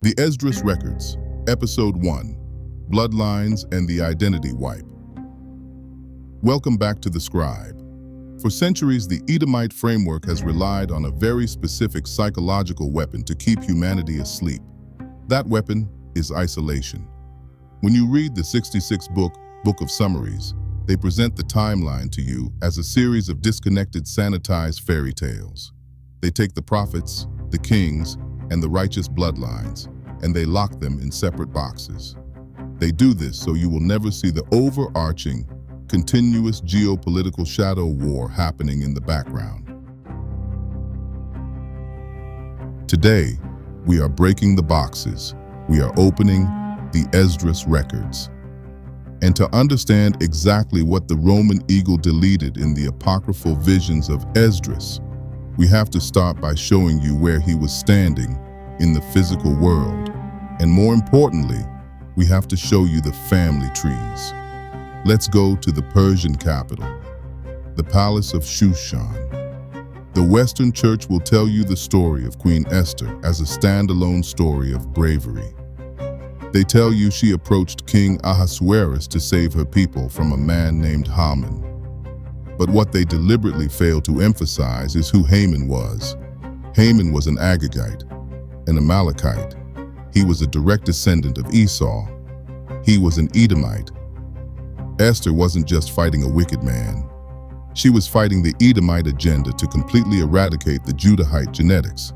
The Esdras Records, Episode 1, Bloodlines and the Identity Wipe. Welcome back to the Scribe. For centuries, the Edomite framework has relied on a very specific psychological weapon to keep humanity asleep. That weapon is isolation. When you read the 66-book Book of Summaries, they present the timeline to you as a series of disconnected, sanitized fairy tales. They take the prophets, the kings, and the righteous bloodlines, and they lock them in separate boxes. They do this so you will never see the overarching, continuous geopolitical shadow war happening in the background. Today, we are breaking the boxes. We are opening the Esdras Records. And to understand exactly what the Roman eagle deleted in the apocryphal visions of Esdras, we have to start by showing you where he was standing in the physical world. And more importantly, we have to show you the family trees. Let's go to the Persian capital, the Palace of Shushan. The Western Church will tell you the story of Queen Esther as a standalone story of bravery. They tell you she approached King Ahasuerus to save her people from a man named Haman. But what they deliberately fail to emphasize is who Haman was. Haman was an Agagite, an Amalekite. He was a direct descendant of Esau. He was an Edomite. Esther wasn't just fighting a wicked man. She was fighting the Edomite agenda to completely eradicate the Judahite genetics.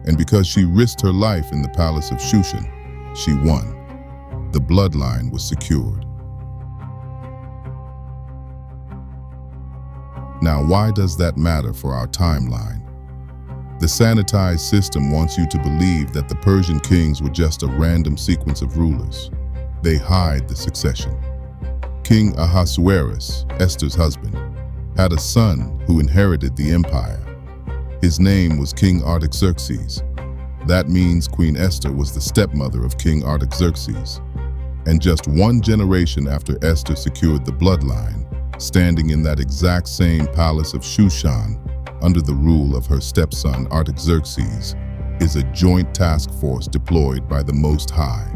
And because she risked her life in the Palace of Shushan, she won. The bloodline was secured. Now, why does that matter for our timeline? The sanitized system wants you to believe that the Persian kings were just a random sequence of rulers. They hide the succession. King Ahasuerus, Esther's husband, had a son who inherited the empire. His name was King Artaxerxes. That means Queen Esther was the stepmother of King Artaxerxes. And just one generation after Esther secured the bloodline, standing in that exact same Palace of Shushan, under the rule of her stepson Artaxerxes, is a joint task force deployed by the Most High.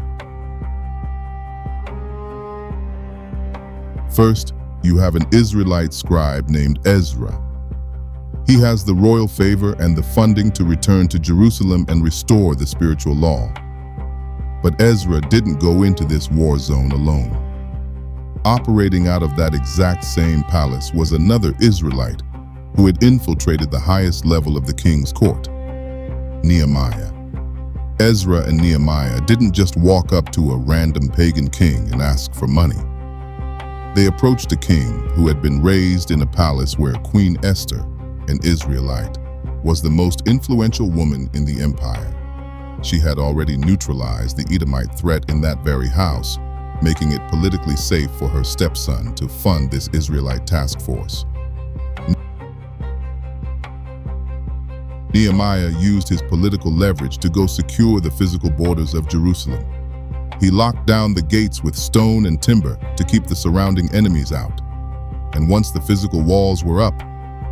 First, you have an Israelite scribe named Ezra. He has the royal favor and the funding to return to Jerusalem and restore the spiritual law. But Ezra didn't go into this war zone alone. Operating out of that exact same palace was another Israelite who had infiltrated the highest level of the king's court, Nehemiah. Ezra and Nehemiah didn't just walk up to a random pagan king and ask for money. They approached a king who had been raised in a palace where Queen Esther, an Israelite, was the most influential woman in the empire. She had already neutralized the Edomite threat in that very house, making it politically safe for her stepson to fund this Israelite task force. Nehemiah used his political leverage to go secure the physical borders of Jerusalem. He locked down the gates with stone and timber to keep the surrounding enemies out. And once the physical walls were up,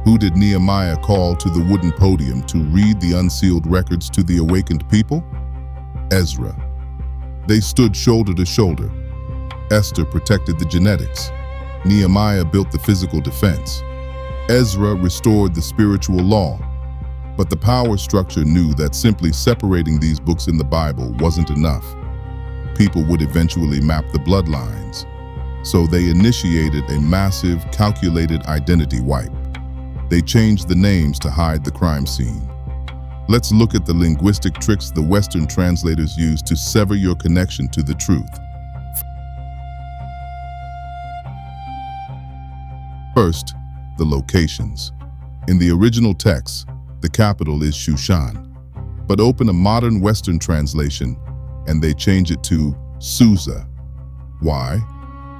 who did Nehemiah call to the wooden podium to read the unsealed records to the awakened people? Ezra. They stood shoulder to shoulder. Esther protected the genetics. Nehemiah built the physical defense. Ezra restored the spiritual law. But the power structure knew that simply separating these books in the Bible wasn't enough. People would eventually map the bloodlines. So they initiated a massive, calculated identity wipe. They changed the names to hide the crime scene. Let's look at the linguistic tricks the Western translators use to sever your connection to the truth. First, the locations. In the original text, the capital is Shushan, but open a modern Western translation and they change it to Susa. Why?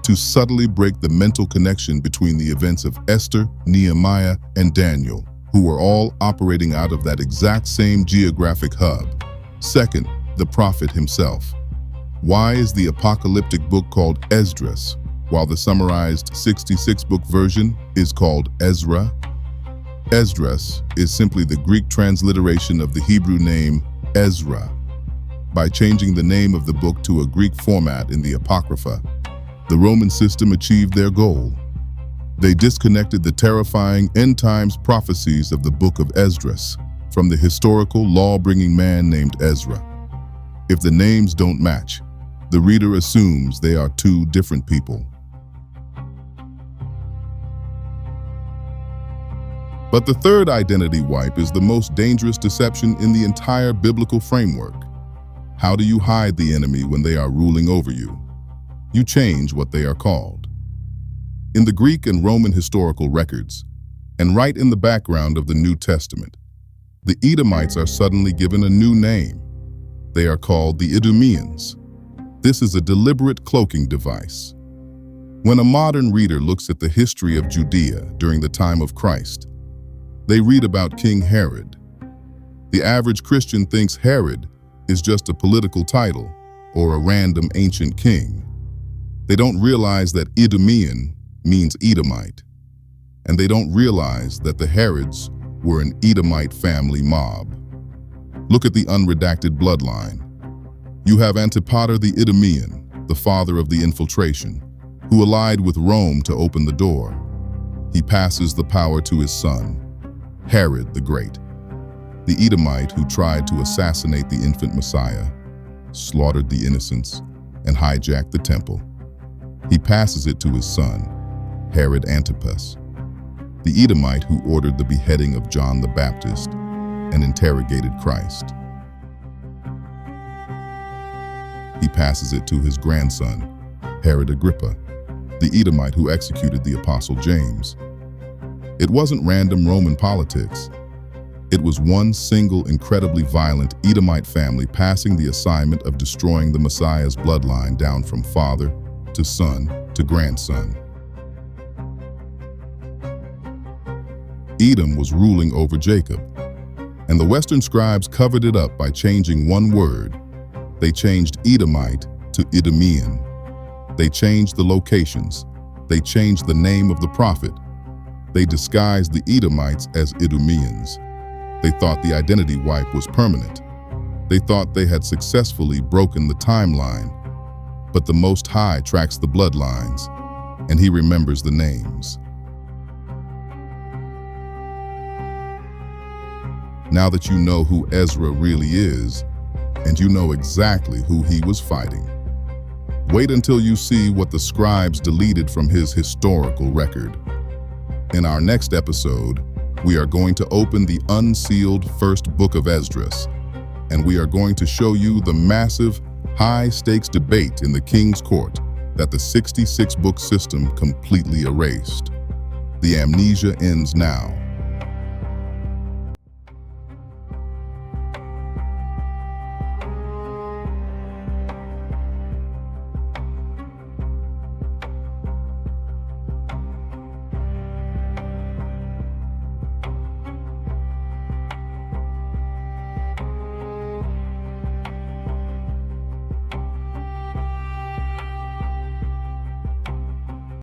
To subtly break the mental connection between the events of Esther, Nehemiah, and Daniel, who were all operating out of that exact same geographic hub. Second, the prophet himself. Why is the apocalyptic book called Esdras, while the summarized 66-book version is called Ezra? Esdras is simply the Greek transliteration of the Hebrew name Ezra. by changing the name of the book to a Greek format in the Apocrypha. The Roman system achieved their goal. They disconnected the terrifying end-times prophecies of the book of Esdras from the historical law-bringing man named Ezra. If the names don't match, the reader assumes they are two different people. But the third identity wipe is the most dangerous deception in the entire biblical framework. How do you hide the enemy when they are ruling over you? You change what they are called. In the Greek and Roman historical records, and right in the background of the New Testament, the Edomites are suddenly given a new name. They are called the Idumeans. This is a deliberate cloaking device. When a modern reader looks at the history of Judea during the time of Christ, they read about King Herod. The average Christian thinks Herod is just a political title or a random ancient king. They don't realize that Idumean means Edomite, and they don't realize that the Herods were an Edomite family mob. Look at the unredacted bloodline. You have Antipater the Idumean, the father of the infiltration, who allied with Rome to open the door. He passes the power to his son, Herod the Great, the Edomite who tried to assassinate the infant Messiah, slaughtered the innocents, and hijacked the temple. He passes it to his son, Herod Antipas, the Edomite who ordered the beheading of John the Baptist and interrogated Christ. He passes it to his grandson, Herod Agrippa, the Edomite who executed the Apostle James. It wasn't random Roman politics. It was one single incredibly violent Edomite family passing the assignment of destroying the Messiah's bloodline down from father to son to grandson. Edom was ruling over Jacob, and the Western scribes covered it up by changing one word. They changed Edomite to Idumean. They changed the locations. They changed the name of the prophet. They disguised the Edomites as Idumeans. They thought the identity wipe was permanent. They thought they had successfully broken the timeline. But the Most High tracks the bloodlines, and he remembers the names. Now that you know who Ezra really is, and you know exactly who he was fighting, wait until you see what the scribes deleted from his historical record. In our next episode, we are going to open the unsealed first book of Esdras, and we are going to show you the massive, high-stakes debate in the king's court that the 66-book system completely erased. The amnesia ends now.